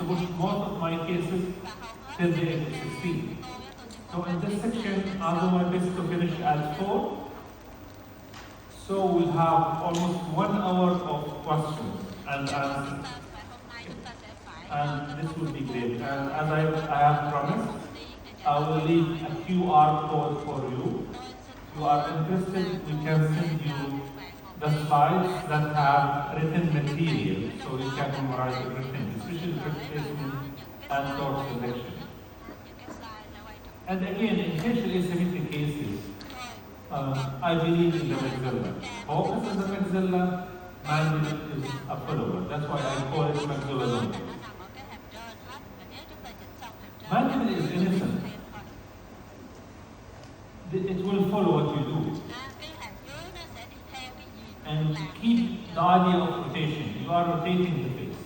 push most of my cases till the age of 16. So in this section, I'll do my best to finish at 4. So we'll have almost 1 hour of questions and answers. And this will be great. And as I have promised, I will leave a QR code for you. If you are interested, we can send you the slides that have written material, so you can memorize everything, especially replacement and thought selection. And again, in facial asymmetric cases, I believe in the maxilla. Focus on the maxilla, mandible is a follower. That's why I call it maxilla lumbar. Mandible is innocent. It will follow what you do. And keep the idea of rotation. You are rotating the face.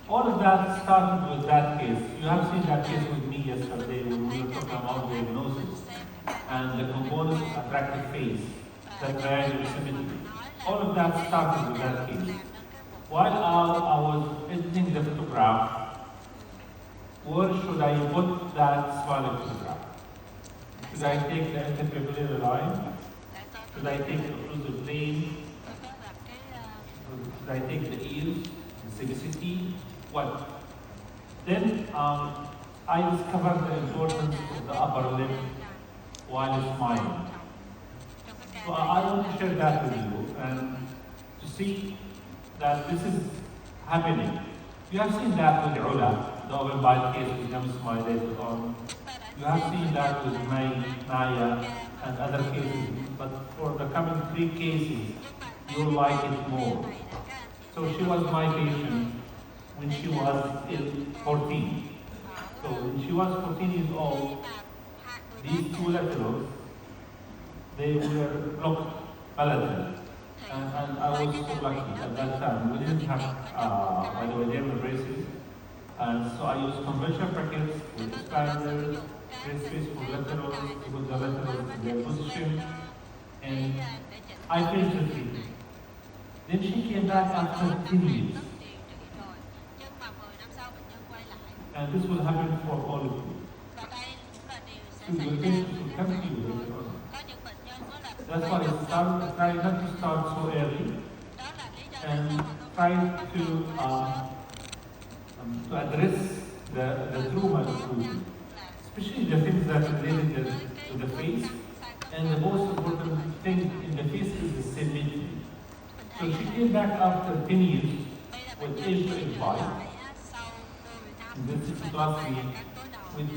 All of that started with that case. You have seen that case with me yesterday when we were talking about diagnosis and the components of attractive face, the triangular symmetry. All of that started with that case. While I was editing the photograph, where should I put that smiley photograph? Should I take the interpupillary line? Should I take the occlusal plane? Should I take the ears, the cecity? What? Then I discovered the importance of the upper lip while smiling. So I want to share that with you and to see that this is happening. You have seen that with Ula, the open bite case becomes smilated on. You have seen that with Naya and other cases, but for the coming 3 cases, you'll like it more. So she was my patient when she was 14. So when she was 14 years old, these 2 laterals, they were blocked palatal. And I was so lucky at that time. We didn't have, by the way, dermal braces. And so I used conventional brackets with expanders, brace space for laterals, to put the laterals in their position. And I finished the treatment. Then she came back after 10 years. And this will happen for all of you. So your patients will come to you later on. That's why I try not to start so early and try to address the trauma improvement, especially the things that are related to the face. And the most important thing in the face is the symmetry. So she came back after 10 years with age 25. And this is class with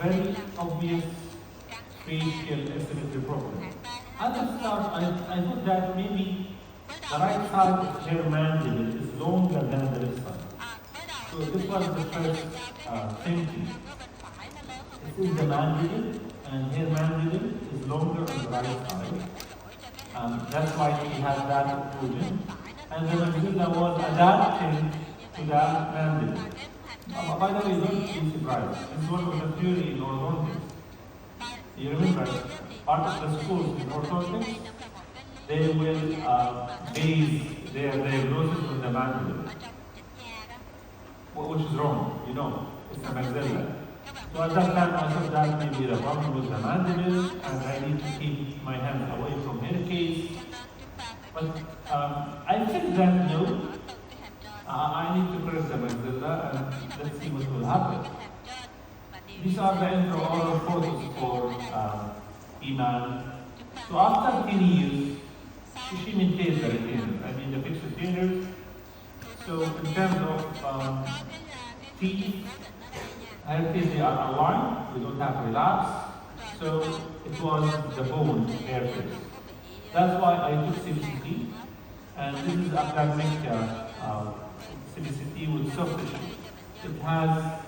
very obvious facial asymmetry problem. At the start, I thought that maybe the right side of her mandible is longer than the left side. So this was the first thinking. It is the mandible, and her mandible is longer on the right side. That's why she had that occlusion. And the maxilla was adapting to that mandible. By the way, don't be surprised. This is one of the theory in orthodontics. You remember, part of the schools in orthodontics, they will base their diagnosis on the mandible, which is wrong, you know, it's the maxilla. So at that time, I thought that maybe the problem was the mandible, and I need to keep my hands away from her case. But I think that no, I need to correct the maxilla, and let's see what will happen. These are the intraoral photos for Iman. So after 10 years, she maintained the retainers, I mean the fixed retainers. So in terms of teeth, her teeth, they are aligned, we don't have relapse. So it was the bone hairpiece. That's why I took CBCT, and this is a plasmictia CBCT with soft tissue. It has,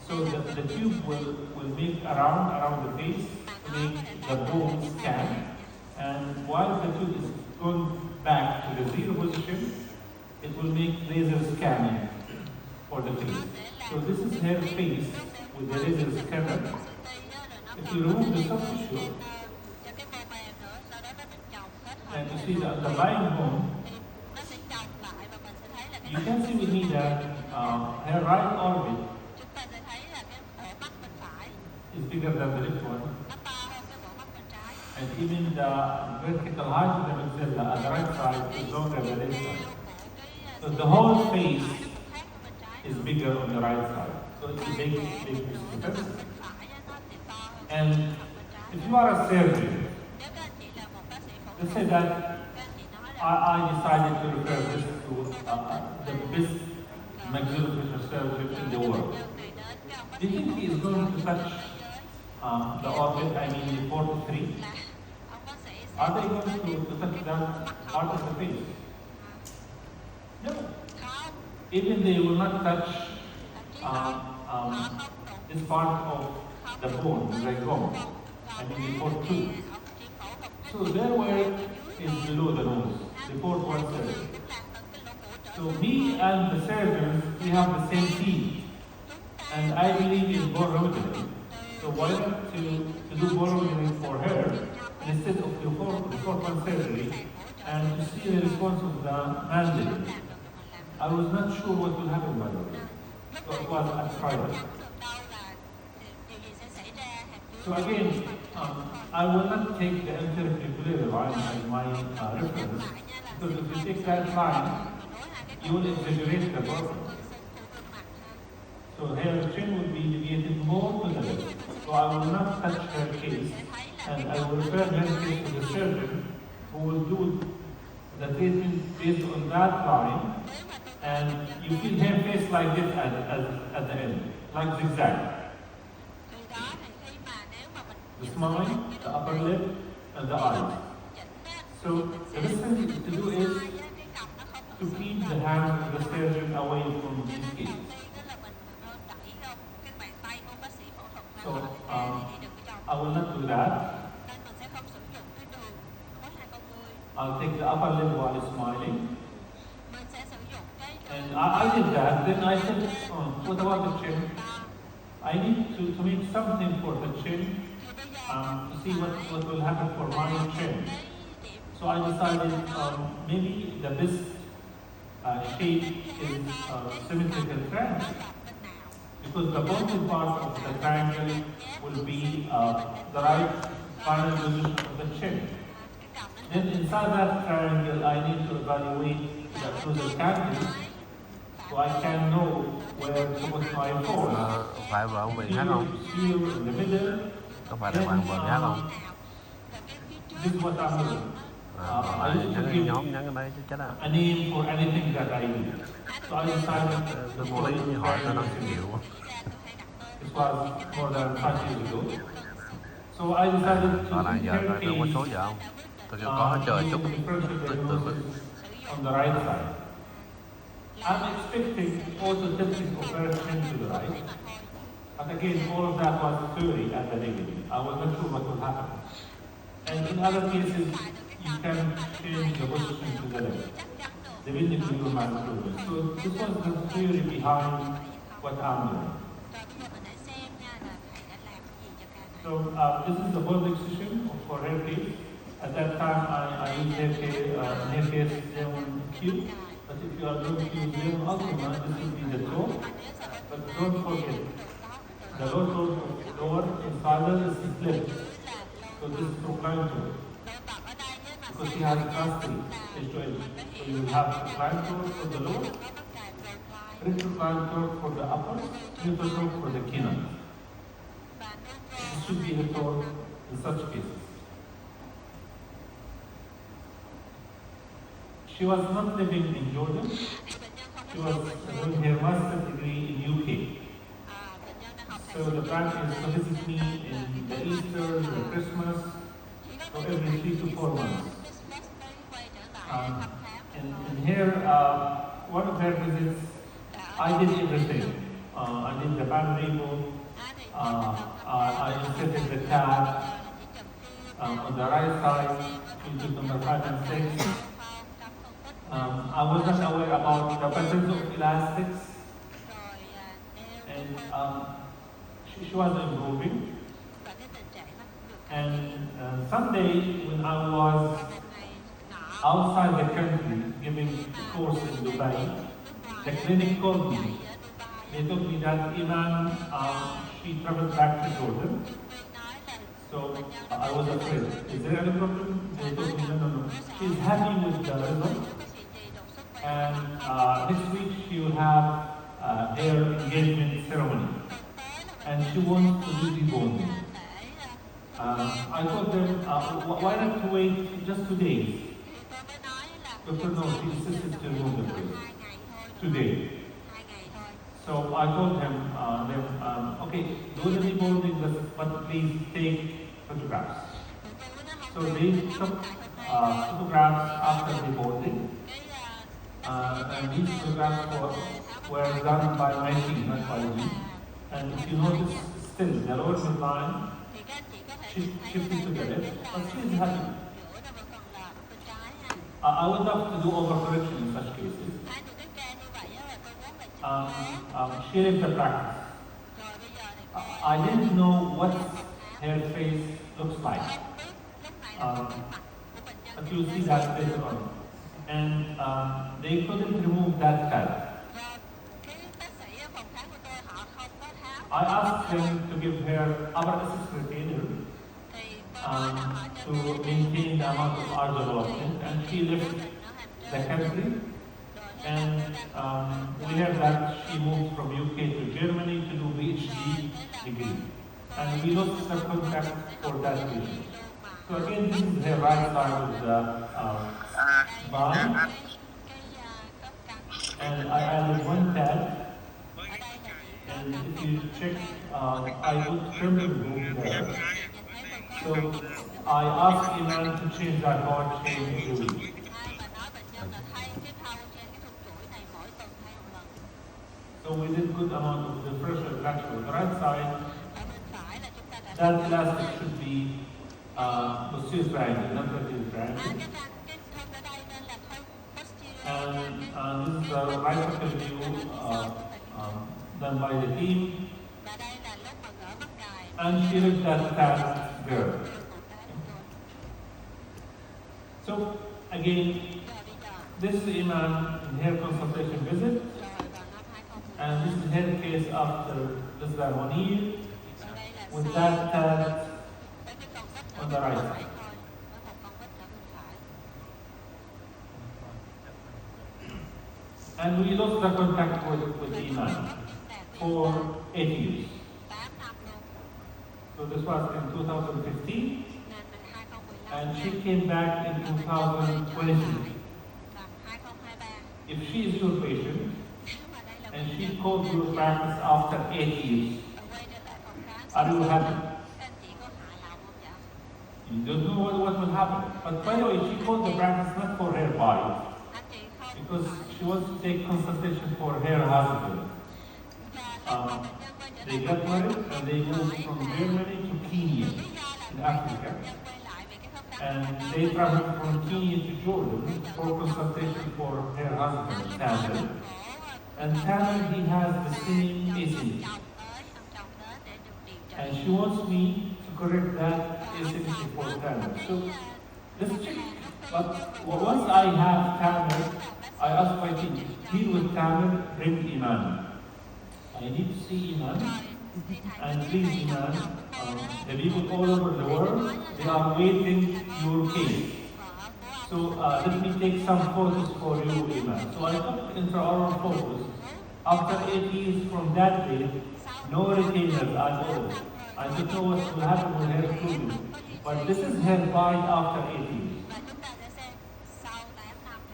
so the tube will make around the face, make the bone scan, and while the tube is going back to the 0 position, it will make laser scanning for the face. So this is her face with the laser scanner. If you remove the soft tissue, and you see the underlying bone, you can see with me that her right orbit is bigger than the left one, and even the vertical height of the maxilla at the right side is longer than the left side. So the whole face is bigger on the right side. So it's a big difference. And if you are a surgeon, let's say that I decided to refer this to the best maxillofacial surgeon in the world. Do you think he is going to touch the orbit, I mean the 43? Are they going to touch that part of the face? No. Even they will not touch this part of the bone, the bone, I mean the 42. So their work is below the nose, the fourth one surgery. So me and the surgeons, we have the same team. And I believe in bone remodeling. So why not to do bone remodeling for her instead of the fourth one surgery and to see the response of the mandate. I was not sure what will happen by the way. So it was a trial. So again, I will not take the intercapillary line as my reference, because if you take that line, you will exaggerate the problem. So her chin will be deviated more to the left. So I will not touch her case, and I will refer her case to the surgeon who will do the treatment based on that line, and you feel her face like this at the end, like zigzag. The smile, the upper lip, and the eyes. So the best thing to do is to keep the hand of the surgeon away from this case. So I will not do that. I'll take the upper lip while smiling. And I did that. Then I said, what about the chin? I need to make something for the chin to see what will happen for my chin. So I decided maybe the best shape is symmetrical triangle. Because the bottom part of the triangle will be the right final position of the chin. Then inside that triangle, I need to evaluate the occlusal cavity so I can know where to put my force. Phải vợ ông Bình hát không? Here in the middle. Có phải là bạn vợ hát không? This is what I'm doing. I used to give nhóm nhắn ở đây chứ chết à. a name for anything that I do. So I decided Tôi vô lý hỏi tôi nói chịu. This was more than 5 years ago. So I decided to Lại giờ compare tôi có số giờ không? Tôi kêu có trời chút on the right side. I'm expecting orthodontic operation to the right. But again, all of that was theory at the beginning. I was not sure what will happen. And in other cases, you can change the position to the left, depending on your maneuver. So this was the theory behind what I'm doing. So this is the whole excision for hair case. At that time, I used hair case 01Q. But if you are going to use 01 Ultima, this will be the toe. But don't forget, the lower incisor is flipped. So this is procline toe. Because he has castry, H2H. So you will have procline toe for the lower, retrocline toe for the upper, neutral toe for the canine. This should be the toe in such cases. She was not living in Jordan. She was doing her master's degree in UK. So the plan is to visit me in the Easter, the Christmas, so every 3 to 4 months. And here, one of her visits, I did everything. I did the panorama, I inserted the tab on the right side into number 5 and 6. I was not aware about the patterns of elastics, and she was improving. And someday, when I was outside the country giving a course in Dubai, the clinic called me. They told me that Iman, she traveled back to Jordan. So I was afraid. Is there any problem? They told me, no. She's happy with the result. And next week she will have her engagement ceremony. And she wants to do the bonding. I told them, why not wait just 2 days? Doctor, no, she insisted to remove the brace. Today. So I told him, okay, do the debonding, but please take photographs. So they took photographs after debonding. And these photographs were done by my team, not by me. And if you notice, still, the lower midline shifted to the left, but she is happy. I would love to do overcorrection in such cases. She left the practice. I didn't know what her face looks like. But you'll see that later on. And they couldn't remove that tag. I asked them to give her upper assist retainer to maintain the amount of art development, and she left the country. And we heard that she moved from UK to Germany to do PhD degree. And we lost the contact for that patient. So again, this is her right side of the body. And I added one tag. And if you check, I put terminal group there. So I asked Iman to change that part chain every week. So we did good amount of the first fracture on the right side. That elastic should be posterior triangle, not lateral triangle. And this is the right upper view done by the team. And she left that tag girl. So again, this is Iman in her consultation visit. And this is her case after less than 1 year with that tag on the right side. And we lost the contact with Iman for 8 years. So this was in 2015, and she came back in 2023. If she is your patient, and she called your practice after 8 years, are you happy? You don't know what will happen. But by the way, she called the practice not for her bite, because she wants to take consultation for her husband. They got married and they moved from Germany to Kenya in Africa. And they traveled from Kenya to Jordan for consultation for her husband, Tamil. And Tamil, he has the same ACT. And she wants me to correct that ACT for Tamil. So let's check. But once I have Tamil, I ask my team, deal with Tamil, bring Iman. I need to see Iman. And please, Iman, the people all over the world, they are waiting your case. So let me take some photos for you, Iman. So I took intraoral photos. After 8 years from that day, no retainers at all. I don't know what will happen with her fluid. But this is her bite after 8 years.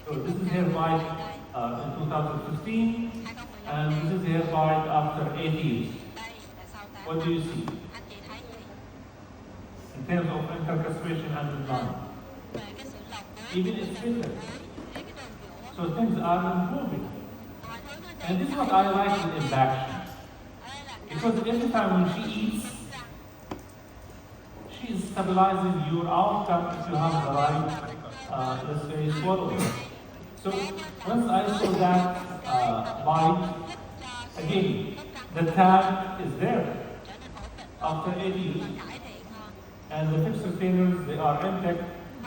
So this is her bite in 2015, and this is her bite after 8 years. What do you see? In terms of intercastration and design. Even it's filtered. So things are improving. And this is what I like with imbaction. Because every time when she eats, she is stabilizing your outcome if you have the right, let's say, swallow. So once I saw that bite, again, the tag is there after 8 years. And the fixed retainers, they are intact.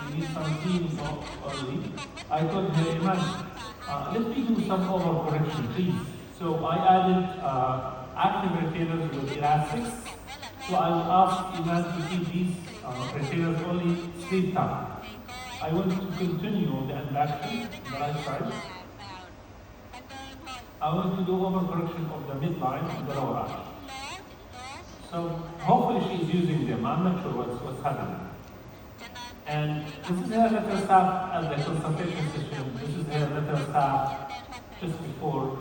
You need some cleaning only. I told her, Iman, Let me do some overcorrection, please. So I added active retainers with elastics. So I will ask Iman to keep these retainers only sleep time. I want to continue the induction on the right side. I want to do overcorrection of the midline and the lower arch. So hopefully she is using them. I'm not sure what's happening. And this is her lateral staff at the consultation session. This is her lateral staff just before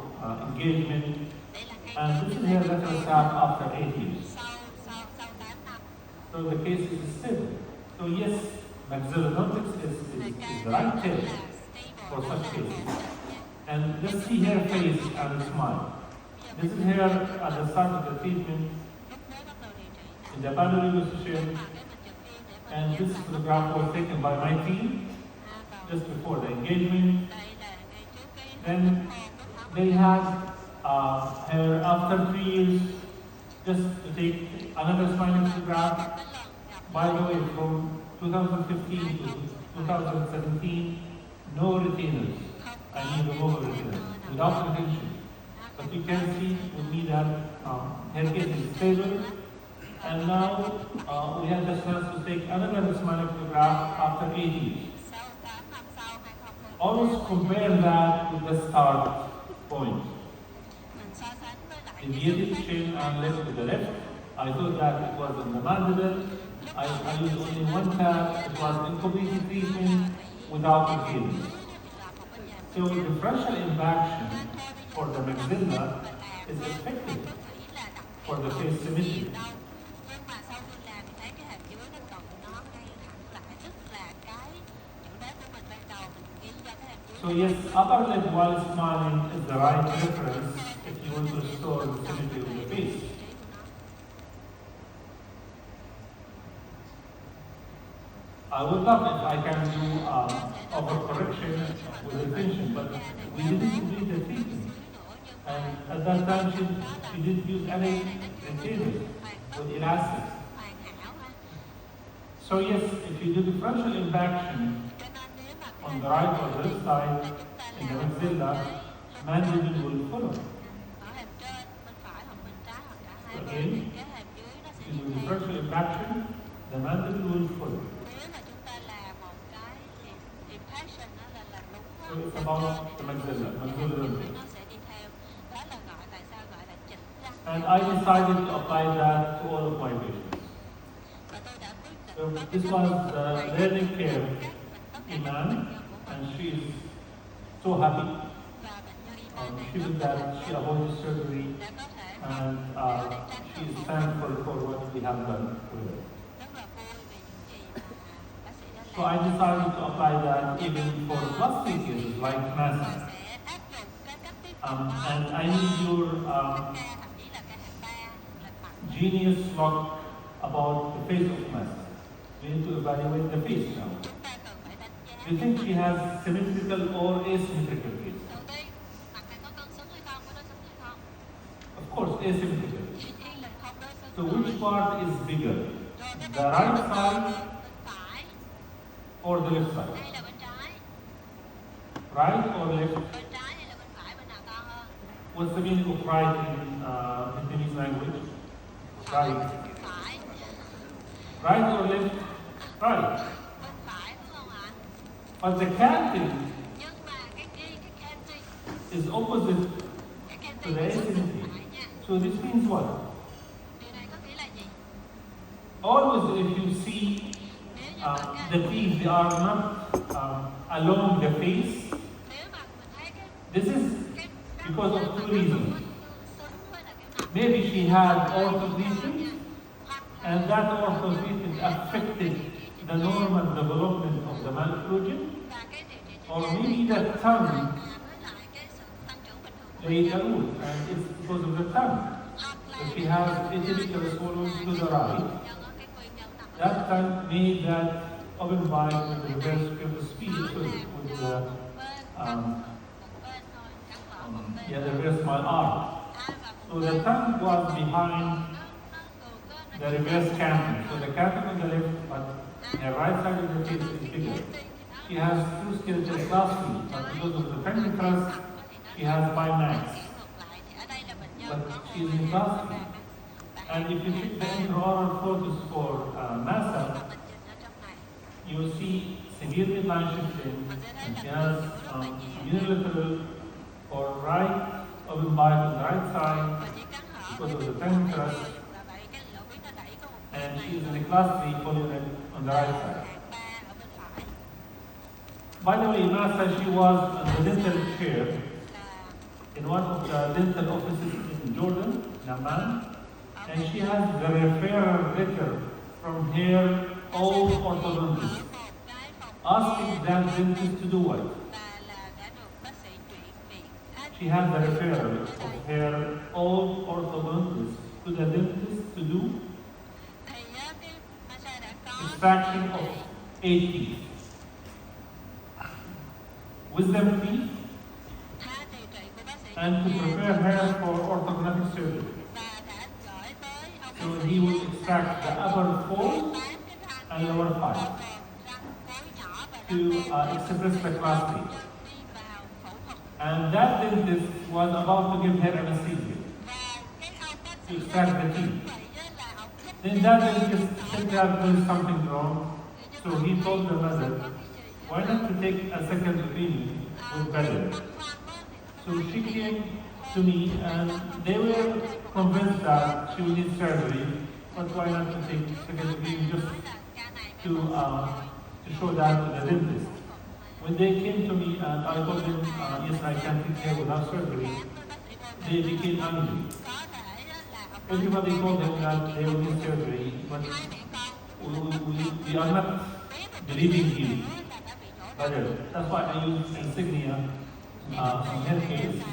engagement. And this is her lateral staff after 8 years. So the case is stable. So yes, maxillodontics is the right term for such cases. And let's see her face and smile. This is her at the start of the treatment in the panoramic session. And this photograph was taken by my team just before the engagement. Then they had her after 3 years just to take another smiling photograph. By the way, from 2015 to 2017, no retainers. I mean removal retainers, without retention. But you can see with me that her case is stable. And now we have the chance to take another smiling photograph after 8 years. Always compare that with the start point. Deviated chin and left to the left. I thought that it was in the mandible. I used only one tab. It was incomplete treatment without retainers. So differential impaction for the maxilla is effective for the face symmetry. So yes, upper lip while smiling is the right reference if you want to restore the symmetry of the face. I would love if I can do overcorrection with intention, but we didn't complete the treatment. And at that time, she didn't use any retainers with elastics. So yes, if you do differential impaction on the right or left side in the maxilla, mandible will follow. So again, if you do differential impaction, the mandible will follow. So it's about the maxilla. And I decided to apply that to all of my patients. So this was the learning curve Iman, and she is so happy. She did that, she avoided surgery, and she is thankful for what we have done with her. So I decided to apply that even for plastic cases like massive. And I need your genius look about the face of massive. We need to evaluate the face now. Do you think she has symmetrical or asymmetrical face? Of course, asymmetrical. So which part is bigger? The right side or the left side? Right or left? What's the meaning of right in Vietnamese language? Right. Right or left? Right. But the canting is opposite to the asymmetry. So this means what? Always if you see the teeth, they are not along the face. This is because of 2 reasons. Maybe she had orthodontitis, and that orthodontitis affected the normal development of the malocclusion, or maybe the tongue played a role, and it's because of the tongue. So she has atypical swallow to the right. That tongue made that open bite with the reverse curve speed with the reverse smile arc. So the tongue was behind the reverse canting. So the canting on the left, but the right side of the face is bigger. she has two skeletal classy, but because of the family thrust, she has 5 max. But she is in class 3. And if you check the intraoral photos for massa, you will see severe midline shifting, and she has unilateral or right open bite on the right side because of the family thrust, and she is in a class 3 fully on the right side. By the way, Massa, she was on the dental chair in one of the dental offices in Jordan, in Amman, and she has the referral letter from her old orthodontist asking that dentist to do what? She had the referral of her old orthodontist to the dentist to do extraction of 8 teeth. Wisdom teeth, and to prepare her for orthodontic surgery. So he will extract the upper 4 and lower 5 to express the class 3. And that dentist was about to give her anesthesia to extract the teeth. Then that dentist said that there is something wrong, so he told the mother, why not to take a second opinion with better? So she came to me and they were convinced that she would need surgery, but why not to take second opinion just to show that to the dentist. When they came to me and I told them, yes, I can take care without surgery, they became angry. Everybody told them that they will need surgery, but we are not believing you. But that's why I use insignia in her case.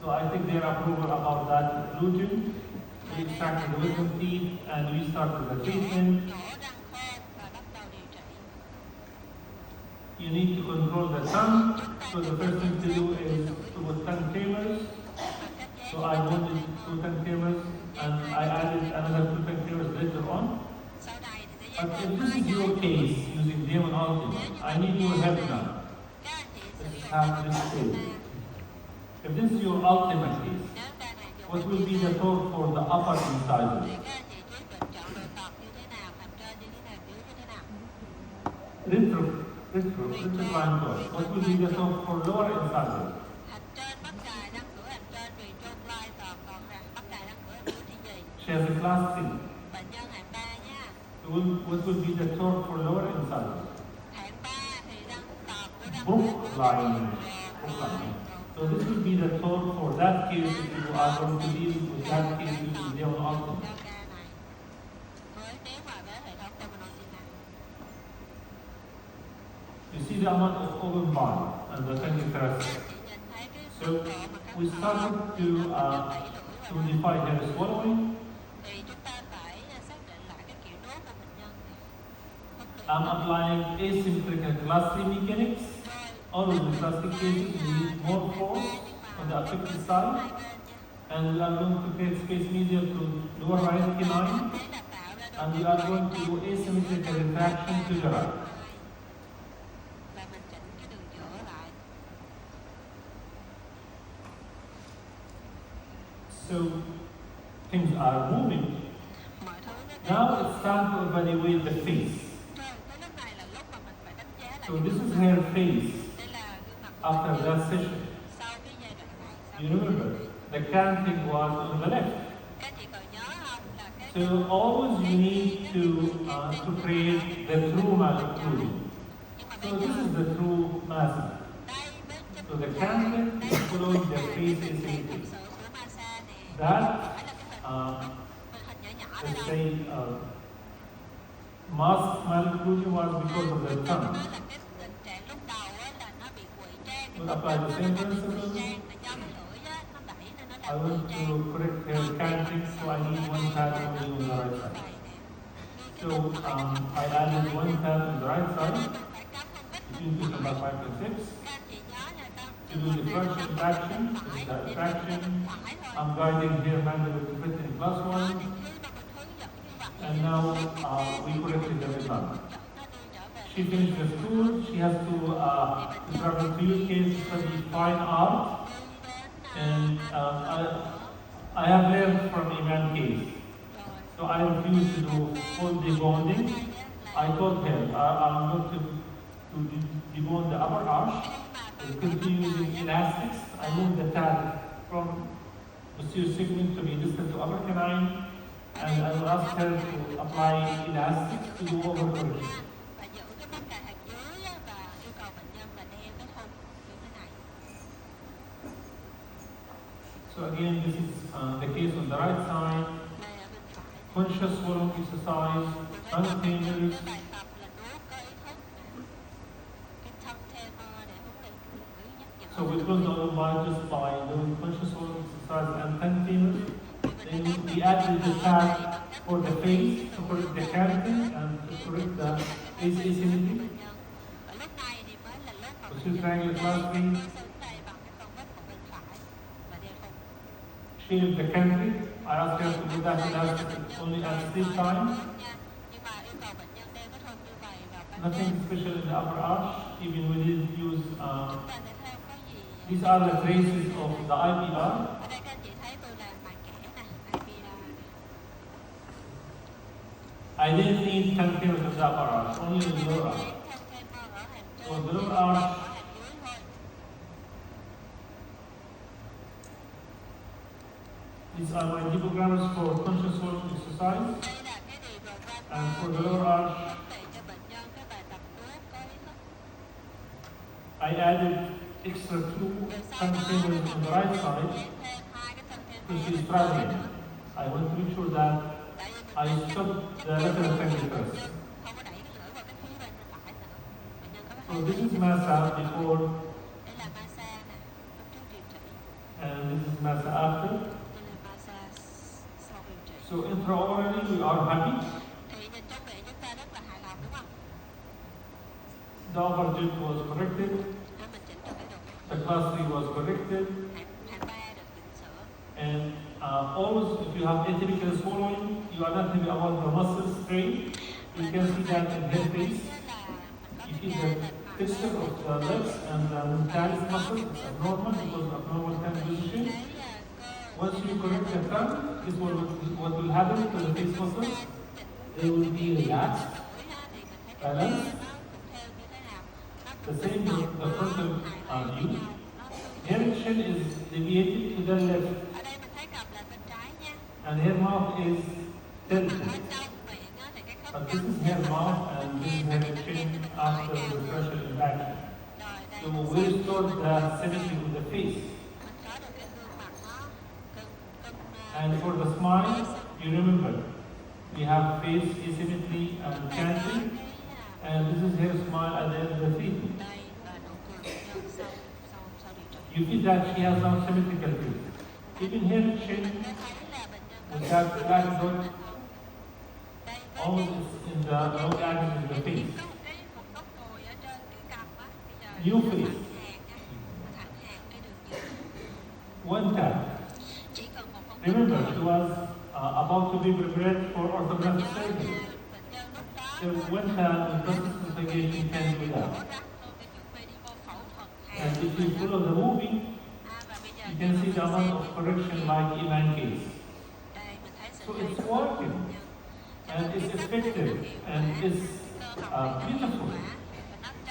So I think their approval about that region. We extracted the wisdom teeth and we started the treatment. You need to control the tongue. So the first thing to do is to put tongue tamers. So I wanted 2 tongue tamers and I added another 2 tongue tamers later on. But if this is your case using Demon Ultimate, I need your help now. Let's have this stage. If this is your ultimate case, what will be the torque for the upper incisors? Retrocline torque. What will be the torque for lower incisors? She has a class C. So what will be the torque for lower incisors? Brookline. So this will be the torque for that case if you are going to deal with that case using Demon Ultimate. You see the amount of open bond and the tendon thrust. So we started to define her swallowing. I'm applying asymmetrical class 3 mechanics. Always in plastic cases, we need more force on the affected side, and we are going to create space medial to lower right canine, and we are going to do asymmetrical retraction to the right. So things are moving. Now it's time to evaluate the face. So this is her face after that session. You remember, the canting was on the left. So always you need to create the true maloclusion. So this is the true mass. So the canting is following the face asymmetry. That, let's say, mask maloclusion was because of the tongue. We'll apply the same principle. I want to correct her canting, so I need 1 tab only on the right side. So I added 1 tab on the right side, between 5 and 6. To do the first attraction, this is the attraction. I'm guiding here manually to fit in +1. and now we corrected the result. She finished the school, she has to travel to UK to study fine art, and I have learned from Iman case. So I refused to do full debonding. I told her I'm going to debond the upper arch, continue using elastics. I moved the tag from posterior segment to be distant to upper canine, and I will ask her to apply elastics to do overcorrection. So again, this is the case on the right side. Conscious swallowing exercise, unfamiliar. So we close the upper body just by doing conscious swallowing exercise and 10 fingers. Then we added the tag for the face to correct the keratin and to correct the face asymmetry. Posterior triangular clustering. Shave the country. I asked her to do that elastic only at sleep time. Nothing special in the upper arch. Even we didn't use. These are the traces of the IBR. I didn't need 10 fingers of the upper arch, only the lower arch. So the lower arch. These are my depogrammers for conscious swallowing exercise. And for the lower arch, I added extra 2 fingers on the right side because she's traveling. I want to make sure that I stop the lateral finger first. So this is massa before, and this is massa after. So intraorally we are happy. The upper jib was corrected. The class 3 was corrected. And always, if you have atypical swallowing, you are not happy about the muscle strain. You can see that in her face. You see the texture of the legs and the mentalis muscle is abnormal because of abnormal hand position. Once you correct the tongue, this is what will happen to the face muscles. They will be relaxed, balanced. The same with the frontal view. Her chin is deviated to the left, and her mouth is tilted. But this is her mouth and this is her chin after the pressure impaction. So we restore the symmetry of the face. And for the smile, you remember, we have face asymmetry and canting, and this is her smile at the end of the feet. You see that she has now symmetrical face. Even her chin, with that black dot, almost in the low angle in the face. New face. One tap. Remember, she was about to be prepared for orthographic surgery. So one tap in process investigation can do that. And if you follow the movie, you can see the amount of correction like Iman case. So it's working, and it's effective, and it's beautiful.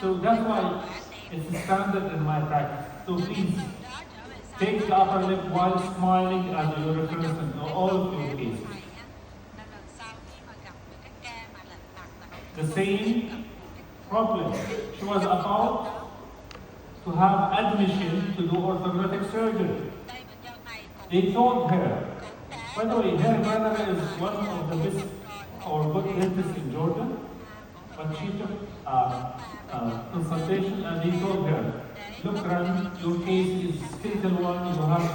So that's why it's standard in my practice. So please, take the upper lip while smiling as your reference in all of your cases. The same problem. She was about to have admission to do orthographic surgery. They told her, by the way, her brother is one of the best or good dentists in Jordan, but she took consultation and they told her, look, Ran, your case is skeletal one, you have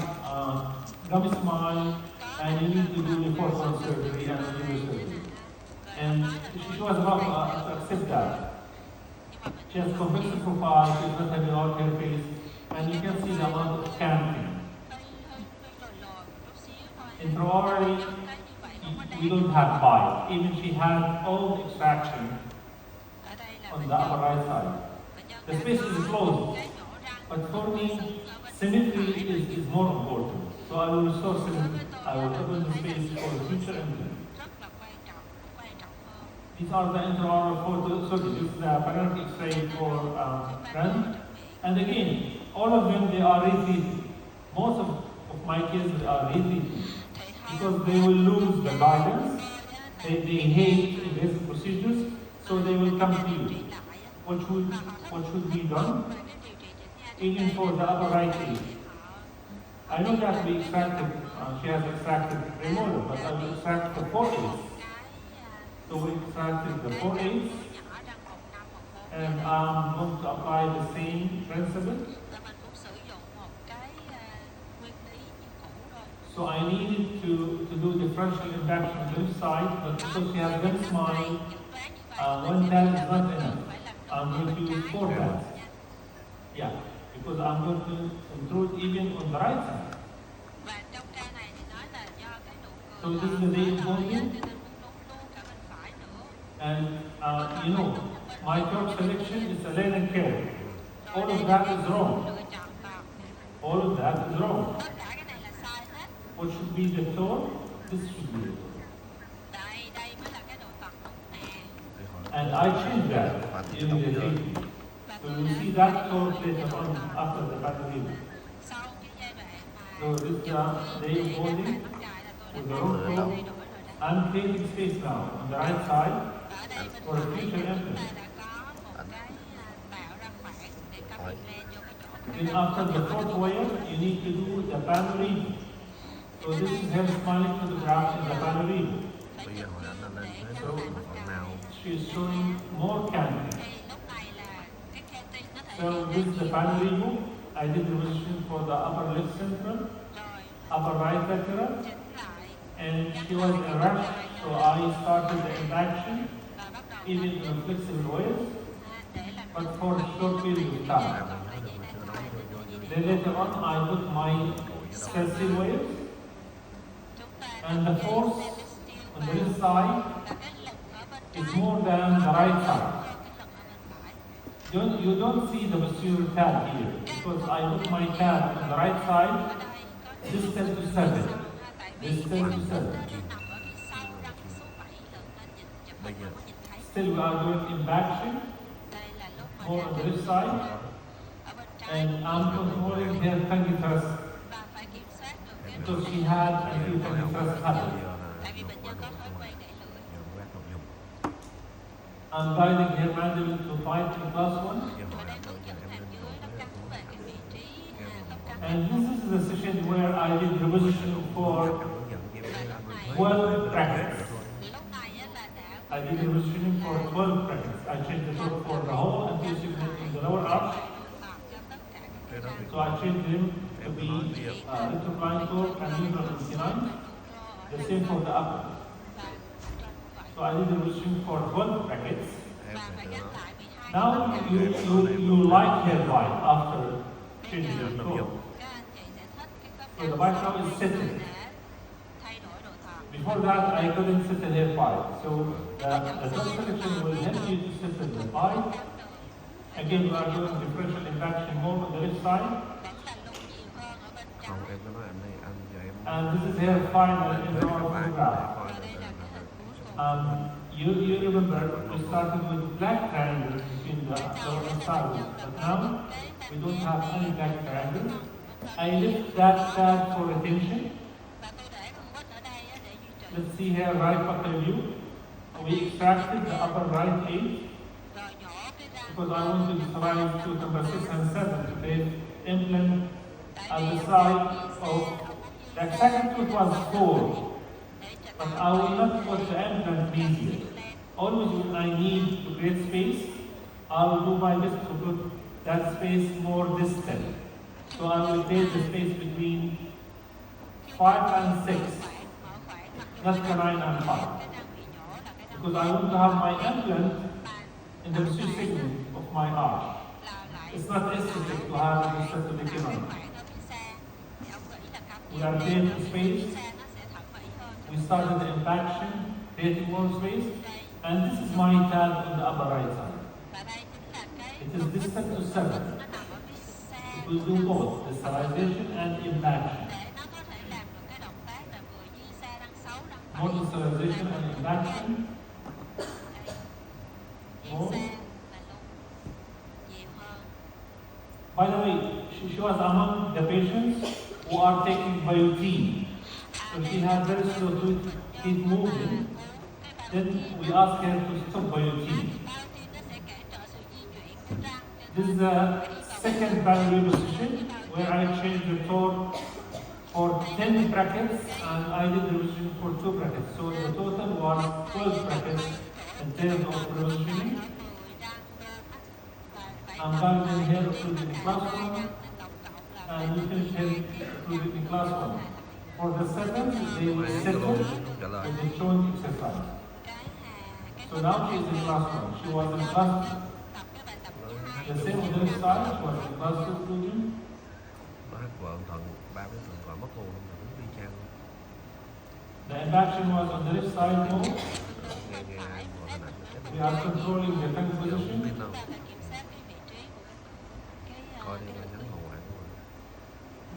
gummy smile, and you need to do the fourth one surgery and surgery. And she was about to accept that. She has convex profile, she is not having all her face, and you can see the amount of canting. Intraorally, we don't have pi. Even she had all extraction on the upper right side. The space is closed, but for me, symmetry is more important. So I will restore symmetry. I will open the space for the future implant. These are the intraoral photos. So this is the panoramic X-ray for rent. And again, all of them, they are retreated. Most of my cases are retreated because they will lose the guidance. They hate invasive procedures, so they will come to you. What should be done? Even for the upper right age. I know that we extracted, she has extracted premolar, but I will extract the 4/8. So we extracted the 4/8, and I'm going to apply the same principle. So I needed to do differential impaction on the left side, but because she has one smile, one tab is not enough. I'm going to use 4 tabs. Yeah, because I'm going to intrude even on the right side. So this is the day volume. And you know, my curve selection is a learning curve. All of that is wrong. All of that is wrong. What should be the tone? This should be the tone. And I changed that during the treatment. So you see that tone later on after the panorama. So this is the day holding with the wrong tone. I'm creating space now on the right side for a future implant. Then after the 4th wire, you need to do the panorama. So this is her smiling photograph in the panorama. So she is showing more candy. So this is the panorama. I did the position for the upper left central, upper right lateral, and she was in a rush, so I started the impaction, even in flexible ways, but for a short period of time. Then later on, I put my stencil waves, and the force on the left side is more than the right side. You don't see the posterior tab here, because I put my tab on the right side, distal to 7. Distal to 7. Still we are doing impaction, more on the left side, and I'm controlling her tongue thrust, because she had a few tongue thrust habits. I'm guiding her mandible to bite in class 1. And this is the session where I did repositioning for 12 brackets. I did repositioning for 12 brackets. I changed the torque for the whole anterior segment in the lower arch. So I changed them to be interpline torque and neutral in C9. The same for the upper. So I did the repositioning for 12 brackets. Now you like her bite after changing the torque. So the bite now is settled. Before that, I couldn't settle her bite. So the top selection will help you to settle the bite. Again, we are doing differential impaction more on the left side. And this is her final intraoral photograph. You remember we started with black triangles between the lower sides, but now we don't have any black triangles. I left that tab for attention. Let's see here, right buccal view. We extracted the upper right edge because I want to visualize to number 6 and 7 to create implant at the side of the second tooth was 4, but I will not put the implant medial. Always when I need to create space, I will do my best to put that space more distant. So I will create the space between 5 and 6. Not the 9 and 5. Because I want to have my implant in the posterior segment of my arch. It's not aesthetic to have it set to the camera. We are creating space we started the impaction, creating more space, and this is my tab on the upper right side. It is distant to 7. It will do both distalization and impaction. More distalization and impaction. More. By the way, she was among the patients who are taking biotine. So she had very slow teeth movement. Then we asked her to stop biotine. This is the second primary position where I changed the torque for 10 brackets and I did the revision for 2 brackets. So the total was 12 brackets in terms of revisioning. I'm done here including the class 1 and we finished here including the class 1. For the seventh, they will settle with the joint exercise. So now she is in class 1. She was in class 2. The same on the other side, she was in class 2 occlusion. Nó hết vợn thuận, 3 cái thuận còn mất luôn, đúng y chang. The impaction was on the left side more. We are controlling the tongue position.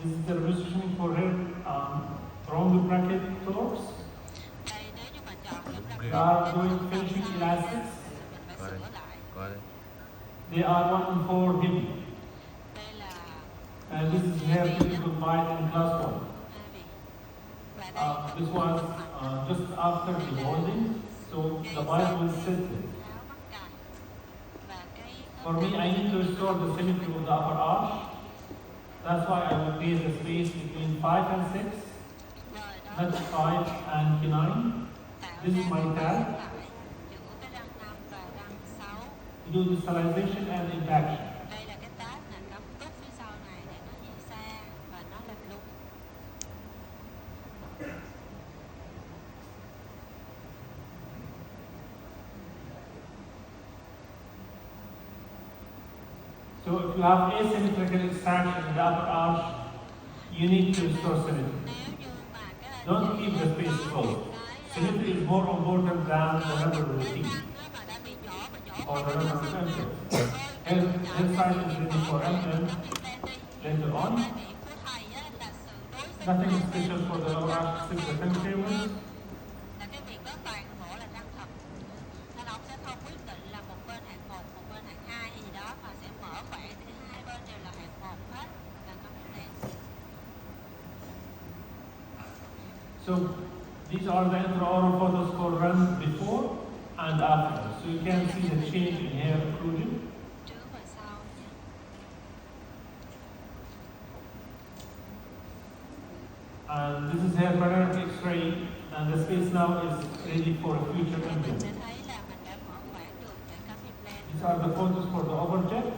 This is the positioning for her round bracket torques. They are doing finishing elastics. They are 1 and 4 heavy. And this is her typical bite in class 1. This was just after the holding, so the bite will settle. For me, I need to restore the symmetry of the upper arch. That's why I will create a space between 5 and 6, not 5 and 9. This is my tab. Do distalization and impaction. So if you have asymmetrical extraction in the upper arch, you need to restore symmetry. Don't keep the space closed. Symmetry is more important than the number of the teeth or the number of implants. This side is ready for implant later on. Nothing special for the lower arch except the timetables. So these are the intraoral photos for run before and after. So you can see the change in hair occlusion. And this is hair panoramic X-ray, and the space now is ready for a future implant. These are the photos for the overjet.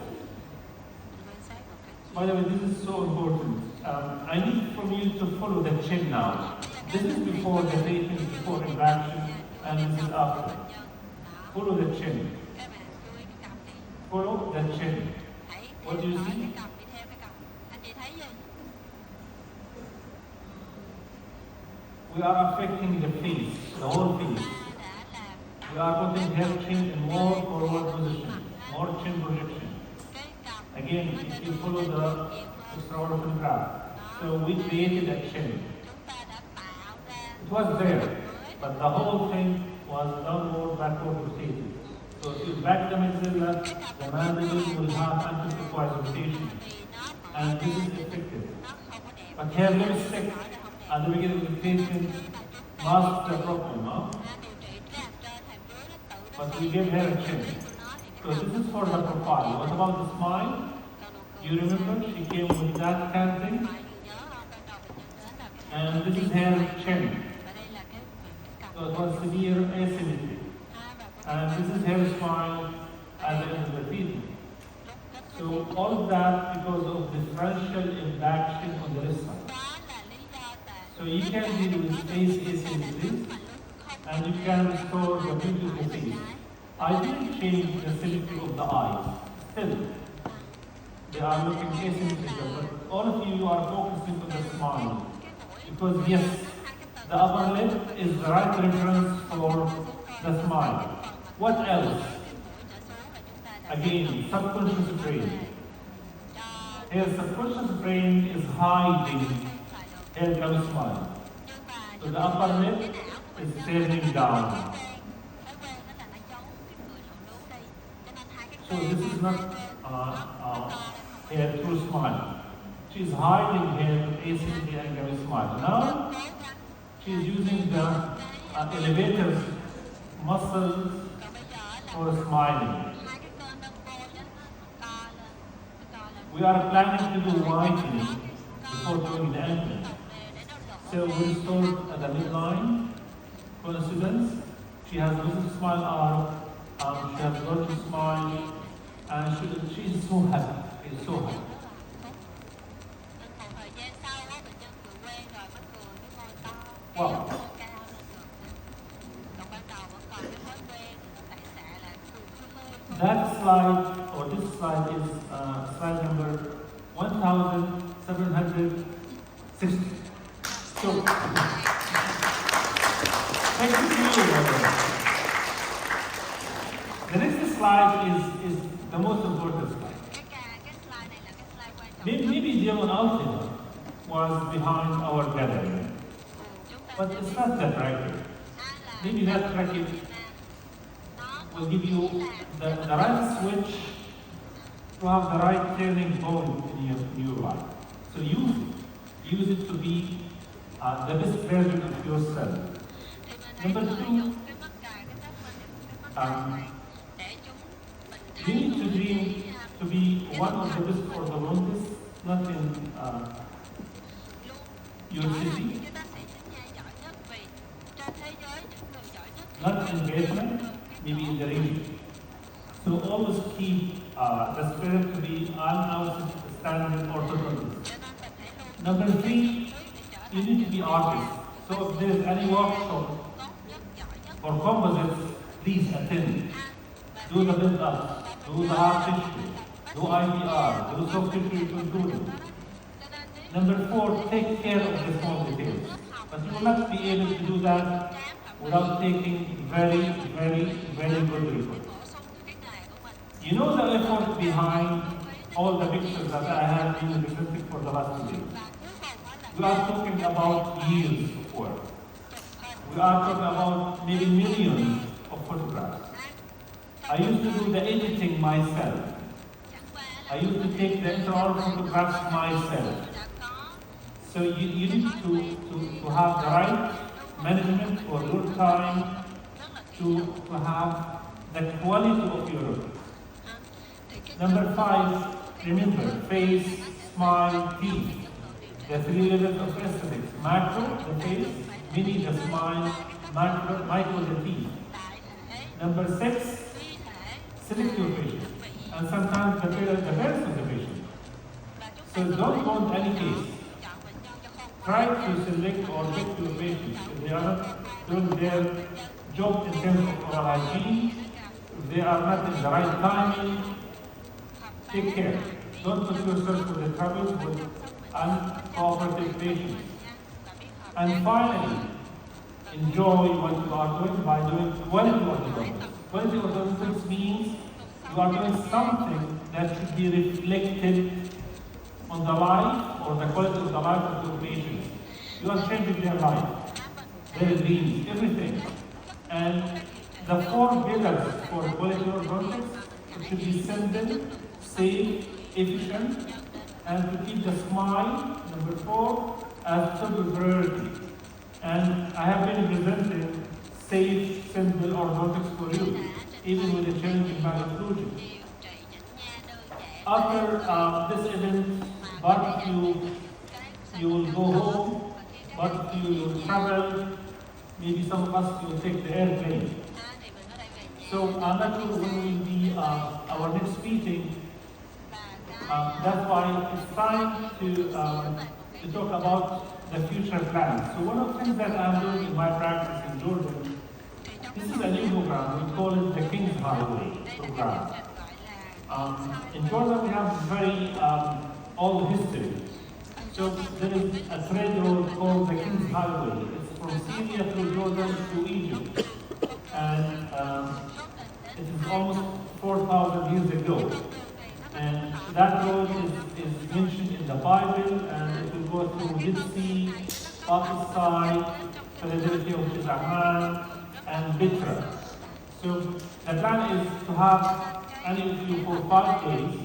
By the way, this is so important. I need from you to follow the chin now. This is before the taping, before impaction, and this is after. Follow the chin. Follow the chin. What do you see? We are affecting the face, the whole face. We are putting her chin in more forward position, more chin projection. Again, if you follow the extraoral graph. So we created a chin. It was there, but the whole thing was downward, backward rotated. So if you back the maxilla, the mandible will have anti-clockwise rotation. And this is effective. But here, let's stick at the beginning of the treatment, mask the problem, huh? But we give her a chin. So this is for the profile. What about the smile? You remember she came with that canting? And this is her chin. So it was severe asymmetry. And this is her smile at the end of the treatment. So all of that because of differential impaction on the left side. So you can deal with face asymmetry and you can restore the beauty of the face. I didn't change the symmetry of the eyes. Still, they are looking asymmetrical, but all of you are focusing on the smile. Because yes, The upper lip is the right reference for the smile. What else? Again, subconscious brain. Here, subconscious brain is hiding. Here comes smile. So the upper lip is turning down. So this is not her true smile. She's hiding her asymmetry and her smile. Now she's using the elevator muscles for smiling. We are planning to do whitening before doing the implant. So we start at the midline. Coincidence. She has a smile arm. She has got to smile, and she's so happy. She's so happy. Wow. That slide, or this slide, is slide number 1760. So, thank you. The next slide is the most important slide. Maybe Dion Altin was behind our gathering, but it's not that right. Maybe that bracket will give you the right switch to have the right turning point in your life. So use it to be the best version of yourself. Number two, you need to dream to be one of the best orthodontists, not in your city, not in Vietnam, maybe in the region. So always keep the spirit to be an outstanding orthodontist. Number three, you need to be artist. So if there's any workshop for composites, please attend. Do the build-up, do the hard tissue, do IPR, do soft tissue contouring. Number four, take care of the small details. But you will not be able to do that without taking very, very, very good reports. You know the effort behind all the pictures that I have been presenting for the last 2 days. We are talking about years of work. We are talking about maybe millions of photographs. I used to do the editing myself. I used to take the intraoral photographs myself. So you need to have the right management for your time to have the quality of your work. Number five, remember, face, smile, teeth. The three levels of aesthetics. Macro, the face, mini, the smile, macro, micro, the teeth. Number six, select your patient. And sometimes the parents of the patient. So don't want any case. Try to select or pick your patients. If they are not doing their job in terms of oral hygiene, if they are not in the right timing, take care. Don't put yourself in the trouble with uncooperative patients. And finally, enjoy what you are doing by doing quality orthodontics. Quality orthodontics means you are doing something that should be reflected on the life or the quality of the life of your patients. You are changing their life, their dreams, everything. And the four pillars for quality orthodontics should be simple, safe, efficient, and to keep the smile, number four, as top priority. And I have been presenting safe, simple orthodontics for you, even with the challenging malocclusion. After this event, but you will go home, but you will travel, maybe some of us will take the airplane. So I'm not sure when will be our next meeting. That's why it's time to talk about the future plans. So one of the things that I'm doing in my practice in Jordan, this is a new program. We call it the King's Highway program. In Jordan, we have very old history. So there is a trade road called the King's Highway. It's from Syria through Jordan to Egypt. And it is almost 4,000 years ago. And that road is mentioned in the Bible, and it will go through Dead Sea, Palestine, Philadelphia, which is Amman, and Petra. So the plan is to have any of you for 5 days.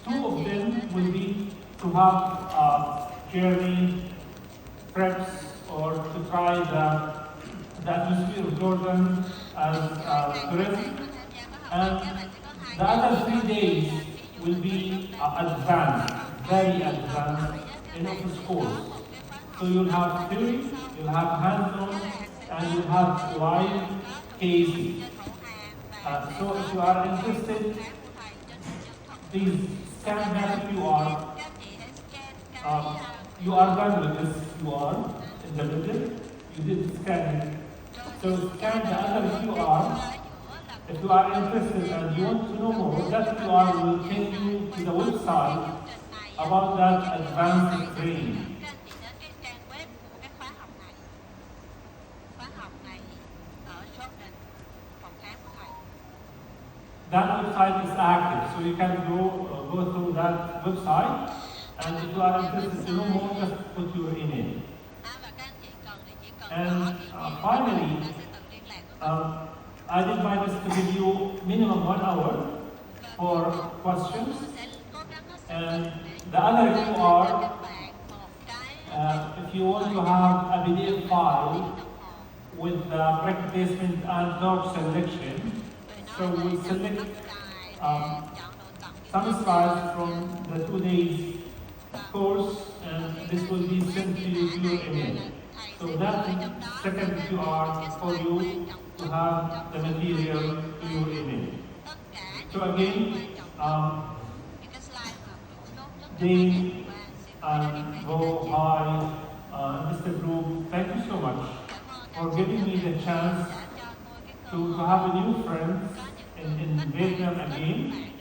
2 of them will be to have journey preps or to try the atmosphere of Jordan as tourism. And the other 3 days will be advanced, very advanced in office course. So you'll have theory, you'll have hands-on, and you'll have live cases. So if you are interested, please scan that QR. You are done with this QR in the middle. You did scan it. So scan the other QR. If you are interested and you want to know more, that QR will take you to the website about that advanced training. That website is active, so you can go through that website, and if you are interested to know more, just put your email. And finally, I did my best to give you minimum 1 hour for questions. And the other QR, if you want to have a PDF file with the break placement and dog selection, so we select some slides from the 2 days course, and this will be sent to you to your email. So that second QR for you to have the material to your email. So again, Dave and Bo, hi, Mr. Group, thank you so much for giving me the chance to have a new friend in Vietnam again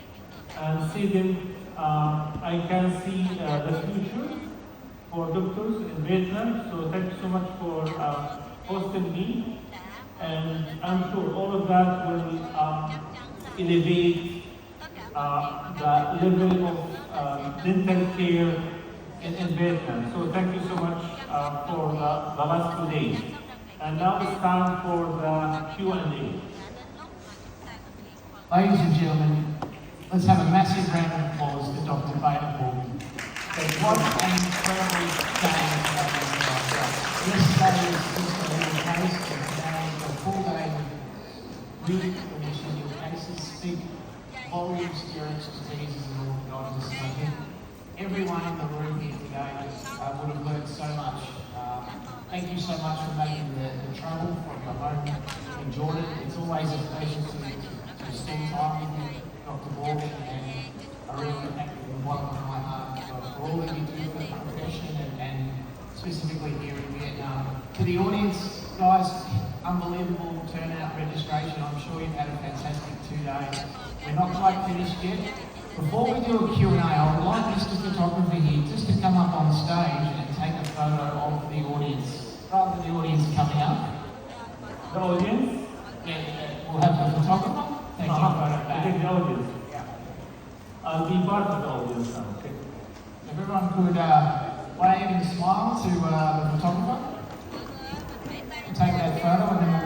and see them. I can see the future for doctors in Vietnam, so thank you so much for hosting me, and I'm sure all of that will elevate the level of dental care in Vietnam. So thank you so much for the last 2 days. And now it's time for the Q&A. Ladies and gentlemen, let's have a massive round of applause for Dr. Bader Morgan. What an incredible day yesterday was just a little case, and today a full day with really clinicians. Your cases speak volumes to your expertise as an orthodontist. I think everyone in the room here today would have learned so much. Thank you so much for making the travel from your home in Jordan. It's always a pleasure to spend time with you, Dr. Morgan, and I really thank you from the bottom of my heart for all that you do for the profession and specifically here in Vietnam. To the audience, guys, unbelievable turnout registration. I'm sure you've had a fantastic 2 days. We're not quite finished yet. Before we do a Q&A, I would like Mr. Photographer here just to come up on stage and take a photo of the audience. Rather than the audience coming up. The audience? Yeah, we'll have the photographer. Thank you. I think the audience. Yeah. I'll be part of the audience now. Okay. If everyone could wave and smile to the photographer. We'll take that photo and then we'll